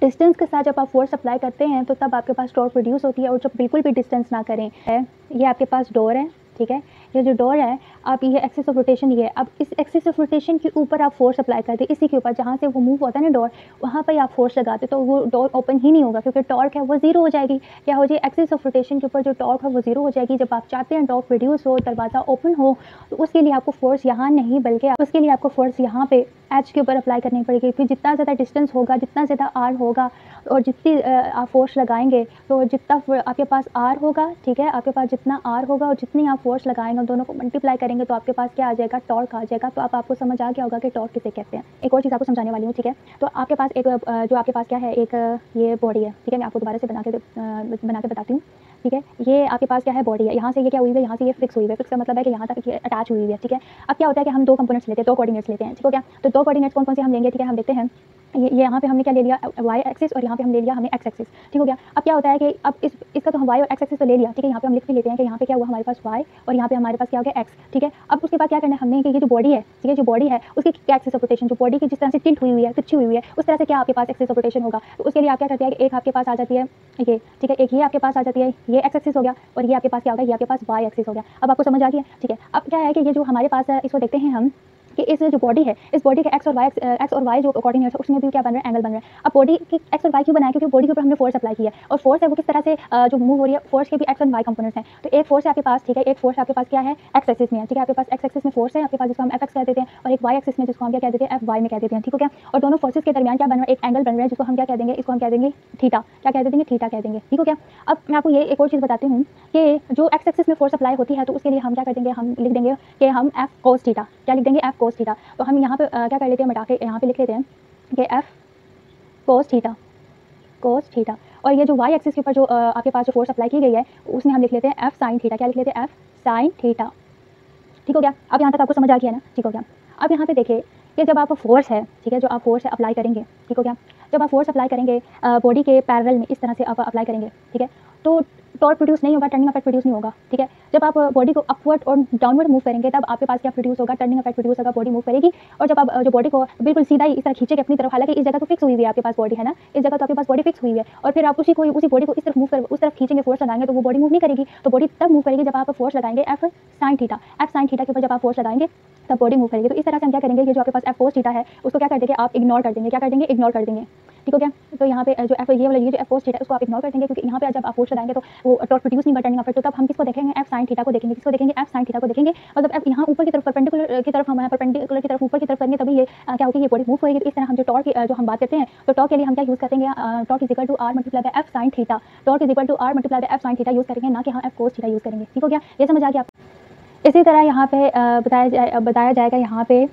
डिस्टेंस के साथ जब आप फोर्स अप्लाई करते हैं तो तब आपके पास टॉर्क प्रोड्यूस होती है। और जब बिल्कुल भी डिस्टेंस ना करें, ये आपके पास डोर है, ठीक है। ये जो डोर है, आप ये एक्सिस ऑफ रोटेशन ये है, अब इस एक्सिस ऑफ रोटेशन के ऊपर आप फोर्स अप्लाई करते हैं, इसी के ऊपर जहाँ से वो मूव होता है ना डोर, वहाँ पर आप फोर्स लगाते तो वो डोर ओपन ही नहीं होगा, क्योंकि टॉर्क है वो ज़ीरो हो जाएगी। क्या हो जाएगी, एक्सिस ऑफ रोटेशन के ऊपर जो टॉर्क है वो ज़ीरो हो जाएगी। जब आप चाहते हैं टॉर्क रिड्यूस हो, दरवाज़ा ओपन हो, तो उसके लिए आपको फोर्स यहाँ नहीं बल्कि उसके लिए आपको फोर्स यहाँ पे एच के ऊपर अप्लाई करनी पड़ेगी। फिर जितना ज़्यादा डिस्टेंस होगा, जितना ज़्यादा आर होगा और जितनी आप फोर्स लगाएंगे, तो जितना आपके पास आर होगा, ठीक है, आपके पास जितना आर होगा और जितनी आप फोर्स लगाएंगे, दोनों को मल्टीप्लाई करेंगे तो आपके पास क्या आ जाएगा, टॉर्क आ जाएगा। तो अब आपको समझ आ गया होगा कि टॉर्क किसे कहते हैं। एक और चीज़ आपको समझाने वाली हूँ, ठीक है। तो आपके पास एक जो आपके पास क्या है, एक ये बॉडी है, ठीक है। मैं आपको दोबारा से बना के बताती हूँ, ठीक है। ये आपके पास क्या है, बॉडी है। यहाँ से ये क्या हुई है, यहाँ से ये फिक्स हुई है। फिक्स का मतलब है कि यहाँ तक ये अटैच हुई है, ठीक है। अब क्या होता है कि हम दो कंपोनेंट्स लेते हैं, दो कोऑर्डिनेट्स लेते हैं, ठीक हो गया। तो दो कोऑर्डिनेट्स कौन कौन से हम लेंगे, ठीक है। हम देखते हैं ये यहाँ पे हमने क्या ले लिया, वाई एक्सिस, और यहाँ पे हम ले लिया हमने एक्स एक्सिस, ठीक हो गया। अब क्या होता है कि अब इसका तो हम वाई और एक्स एक्सिस तो ले लिया, ठीक है। यहाँ पे हम लिख भी लेते हैं कि यहाँ पे क्या हुआ, हमारे पास वाई और यहाँ पे हमारे पास क्या हो गया, एक्स, ठीक है। अब उसके बाद क्या करना है हमने कि ये जो बॉडी है, ठीक है, जो बॉडी है उसकी क्या एक्सिस ऑफ रोटेशन, जो बॉडी की जिस तरह से टिल्ट हुई है, तिरछी हुई है, उस तरह से क्या आपके पास एक्सिस ऑफ रोटेशन होगा। तो उसके लिए आप क्या करते हैं कि एक आपके पास आ जाती है ये, ठीक है, एक ये आपके पास आ जाती है, ये एक्स एक्सिस हो गया, और ये आपके पास क्या होगा, ये आपके पास वाई एक्सिस हो गया। अब आपको समझ आ गया, ठीक है। अब क्या है कि ये जो हमारे पास है, इसको देखते हैं हम कि इस जो बॉडी है, इस बॉडी के एक्स और वाई जो कोऑर्डिनेट्स है उसमें भी क्या बन रहा है, एंगल बन रहा है। अब बॉडी की एक्स और वाई क्यों बनाया, क्योंकि बॉडी के ऊपर हमने फोर्स अप्लाई किया है, और फोर्स है वो किस तरह से जो मूव हो रही है, फोर्स के भी एक्स और वाई कंपोनेंट्स हैं। तो एक फोर्स है आपके पास, ठीक है, एक फोर्स आपके पास क्या है, एक्स एक्सिस में है, ठीक है। आपके पास एक्स एक्सिस में फोर्स है आपके पास, जिसको हम एफ एक्स कह देते हैं, और एक वाई एक्सिस में जिसको हम क्या कह देते हैं, एफ वाई में कह देते हैं, ठीक हो गया। और दोनों फोर्सेस के दरमियान क्या बन रहा है, एक एंगल बन रहा है, जिसको हम क्या कह देंगे, इसको हम कह देंगे थीटा, क्या कह देंगे, थीटा कह देंगे, ठीक हो गया। अब मैं आपको ये एक और चीज़ बताती हूँ कि जो एक्स एक्सिस में फोर्स अप्लाई होती है, तो उसके लिए हम क्या कर देंगे, हम लिख देंगे कि हम एफ कोस थीटा, क्या लिख देंगे, एफ कोस थीटा। तो हम यहाँ पे क्या कर लेते हैं, मिटा के यहाँ पे लिख लेते हैं कि एफ कोस थीटा। और ये जो वाई एक्सिस के ऊपर जो आपके पास जो फोर्स अप्लाई की गई है, उसमें हम लिख लेते हैं एफ साइन थीटा, क्या लिख लेते हैं, एफ साइन थीटा, ठीक हो गया। अब यहाँ तक आपको समझ आ गया ना, ठीक हो गया। अब यहाँ पे देखिए कि जब आप फोर्स है, ठीक है, जो आप फोर्स अप्लाई करेंगे, ठीक हो गया, जब आप फोर्स अप्लाई करेंगे बॉडी के पैरेलल में इस तरह से आप अप्लाई करेंगे, ठीक है, तो टॉर्क प्रोड्यूस नहीं होगा, टर्निंग इफेक्ट प्रोड्यूस नहीं होगा, ठीक है। जब आप बॉडी को अपवर्ड और डाउनवर्ड मूव करेंगे, तब आपके पास क्या प्रोड्यूस होगा, टर्निंग इफेक्ट प्रोड्यूस होगा, बॉडी मूव करेगी। और जब आप जो बॉडी को बिल्कुल सीधा ही इस तरह खींचेंगे अपनी तरफ, हालांकि इस जगह तो फिक्स हुई हुई है आपके पास बॉडी है ना, इस जगह तो आपके पास बॉडी फिक्स हुई है, और फिर आप उसी बॉडी को इस तरफ मूव कर उस तरफ खींचेंगे, फोर्स लगाएंगे, तो वो बॉडी मूव नहीं करेगी। तो बॉडी तब मूव करेगी जब आप फोर्स लगाएंगे एफ साइन थीटा के ऊपर जब आप फोर्स लगाएंगे तब बॉडी मूव करेगी। तो इस तरह से हम क्या करेंगे, ये जो आपके पास एफ कोस थीटा है उसको क्या कर देंगे, आप इग्नोर कर देंगे, क्या कर देंगे, इग्नोर कर देंगे, ठीक हो गया। तो यहाँ पे जो एफ ये वाला ये जो एफ कोस थीटा है उसको आप इग्नोर कर देंगे, क्योंकि यहाँ पे जब आप फोर्स लगाएंगे तो वो टॉर्क प्रोड्यूस नहीं होगा, टर्निंग इफेक्ट। तो तब हम किसको देखेंगे, एफ साइन थीटा को देखेंगे, किसको देखेंगे, एफ साइन थीटा को देखेंगे। मतलब एफ यहाँ ऊपर की तरफ परपेंडिकुलर की तरफ, हमारे परपेंडिकुलर की तरफ ऊपर की तरफ करेंगे, तभी ये क्या होगी, ये बॉडी मूव होगी। तो इस तरह हम जो टॉर्क जो हम बात करते हैं, तो टॉर्क के लिए हम क्या यूज़ करेंगे, torque is equal to R multiply by F sine theta, torque is equal to R multiply by F sine theta use करेंगे, ना कि हम एफ कोस थीटा यूज़ करेंगे, ठीक हो गया। ये समझ आ गया आप। इसी तरह यहाँ पे बताया जाएगा यहाँ पे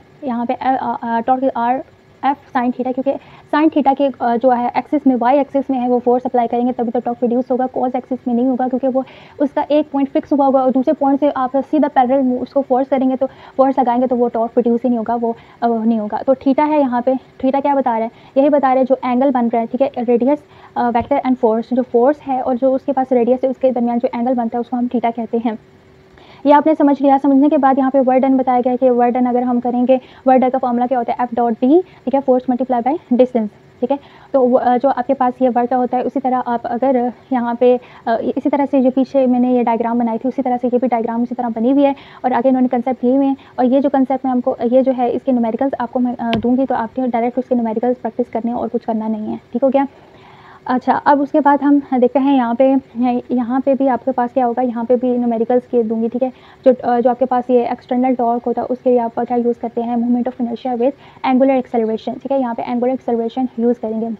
torque R F sine theta, क्योंकि साइन थीटा के जो है एक्सिस में, वाई एक्सिस में है, वो फोर्स अप्लाई करेंगे तभी तो टॉर्क प्रोड्यूस होगा, कॉस एक्सिस में नहीं होगा, क्योंकि वो उसका एक पॉइंट फिक्स हुआ होगा और दूसरे पॉइंट से आप सीधा पैरेलल उसको फोर्स करेंगे, तो फोर्स लगाएंगे तो वो टॉर्क प्रोड्यूस ही नहीं होगा, वो नहीं होगा। तो थीटा है यहाँ पे, थीटा क्या बता रहा है, यही बता रहे हैं जो एंगल बन रहा है, ठीक है, रेडियस वेक्टर एंड फोर्स, जो फोर्स है और जो उसके पास रेडियस है, उसके दरमियान जो एंगल बनता है उसको हम थीटा कहते हैं। ये आपने समझ लिया। समझने के बाद यहाँ पे वर्क डन बताया गया कि वर्क डन अगर हम करेंगे, वर्क डन का फॉर्मूला क्या होता है, एफ डॉट डी, ठीक है, फोर्स मल्टीप्लाई बाय डिस्टेंस, ठीक है। तो जो आपके पास ये वर्क होता है, उसी तरह आप अगर यहाँ पे इसी तरह से जो पीछे मैंने ये डायग्राम बनाई थी, उसी तरह से ये भी डायग्राम इसी तरह बनी हुई है, और आगे इन्होंने कंसेप्ट दिए हुए हैं। और ये जो कंसेप्ट में हमको ये जो है इसके न्यूमेरिकल्स आपको मैं दूँगी, तो आपके डायरेक्ट उसके न्यूमेरिकल्स प्रैक्टिस करने और कुछ करना नहीं है, ठीक हो गया। अच्छा, अब उसके बाद हम देखते हैं यहाँ पे भी आपके पास क्या होगा, यहाँ पे भी न्यूमेरिकल्स के दूंगी, ठीक है। जो आपके पास ये एक्सटर्नल टॉर्क होता है उसके लिए आप क्या यूज़ करते हैं, movement of inertia with angular acceleration, ठीक है, यहाँ पे एंगुलर एक्सेलरेशन यूज़ करेंगे।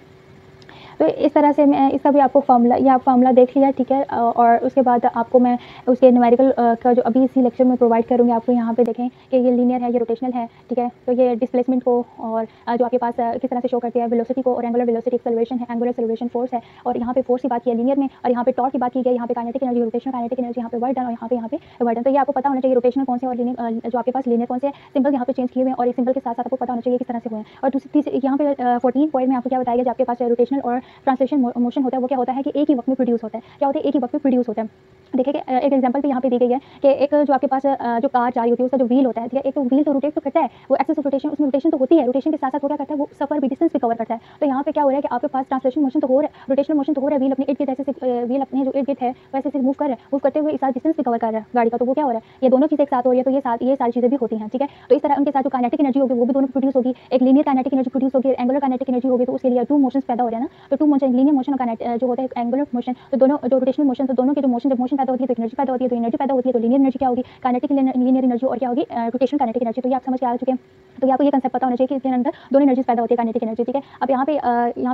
तो इस तरह से मैं इसका भी आपको फार्मूला, ये आप फार्मूला देख लिया, ठीक है। और उसके बाद आपको मैं उसके न्यूमेरिकल का जो अभी इसी लेक्चर में प्रोवाइड करूँगी आपको। यहाँ पे देखें कि ये लीनियर है, ये रोटेशनल है, ठीक है। तो ये डिस्प्लेसमेंट को और जो आपके पास किस तरह से शो करती है वेलोसिटी को, और एंगुलर वेलोसिटी एक्सेलरेशन है, एंगुलर एक्सेलरेशन फोर्स है। और यहाँ पे फोर्स की बात की है लीनियर में, और यहाँ पे टॉर्क की बात की गई, यहाँ पे kinetic energy, rotational kinetic energy, यहाँ पे वर्क डन, और यहाँ पे वर्क डन। तो ये आपको पता होना चाहिए रोटेशनल कौन से और लीनियर जो आपके पास लीनियर कौन से है। सिंबल यहाँ पे चेंज किए हुए हैं, और एक सिंबल के साथ साथ आपको पता होना चाहिए किस तरह से हुए हैं। और दूसरी यहाँ पे 14 पॉइंट में आपको क्या बताया गया, जो आपके पास रोटेशनल और ट्रांसलेशन मोशन होता है वो क्या होता है कि एक ही वक्त में प्रोड्यूस होता है। क्या होता है? एक ही वक्त में प्रोड्यूस होता है। देखिए कि एक एग्जांपल भी यहाँ पे दी गई है कि एक जो आपके पास जो कार जा रही होती है उसका जो व्हील होता है, ठीक है, एक तो व्हील तो रोटेट तो करता है, वो एक्सेस ऑफ रोटेशन, उसमें रोटेशन तो होती है, रोटेशन के साथ साथ वो क्या करता है, वो सफर भी, डिस्टेंस भी कवर करता है। तो यहाँ पे क्या हो रहा है कि आपके पास ट्रांसलेशन मोशन तो हो रहा है, रोटेशनल मोशन तो हो रहा है, व्हील अपने इर्द गिर्द ऐसे से व्हील अपने जो इर्द गिर्द है वैसे से मूव कर रहा है, मूव करते हुए इस साथ डिस्टेंस भी कवर कर रहा है गाड़ी का। तो वो क्या हो रहा है, ये दोनों चीज़ें एक साथ हो रही है, तो ये सारी चीज़ें भी होती हैं, ठीक है। तो इस तरह उनके साथ जो काइनेटिक एनर्जी होगी वो भी दोनों प्रोड्यूस होगी, एक लीनियर काइनेटिक एनर्जी प्रोड्यूस होगी, एंगुलर काइनेटिक एनर्जी होगी। तो उसके लिए टू मोशंस पैदा हो रहे हैं ना, तो टू मोशन, लीनियर मोशन और जो होता है एंगुलर मोशन, तो दोनों जो रोटेशनल मोशन, तो दोनों के जो मोशन, जब मोशन पैदा होती है तो एनर्जी पैदा होती है, तो एनर्जी पैदा होती है तो लीनियर एनर्जी क्या होगी, काइनेटिक लीनियर एनर्जी, और क्या होगी, रोटेशनल काइनेटिक एनर्जी। तो ये आप समझ के आ चुके हैं। तो आपको ये कंसेप्ट पता होना चाहिए कि इसके अंदर दोनों एनर्जीज पैदा होती है, काइनेटिक एनर्जी, ठीक है। अब यहाँ पे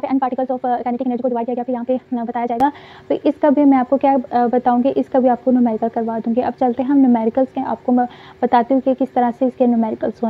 N particles of kinetic energy को डिवाइड किया गया, फिर यहाँ पे बताया जाएगा। तो इसका भी मैं आपको क्या बताऊँगी, इसका भी आपको न्यूमेरिकल करवा दूँगी। अब चलते हैं हम न्यूमेरिकल्स के, आपको मैं बताती हूँ कि किस तरह से इसके न्यूमेरिकल्स हुए।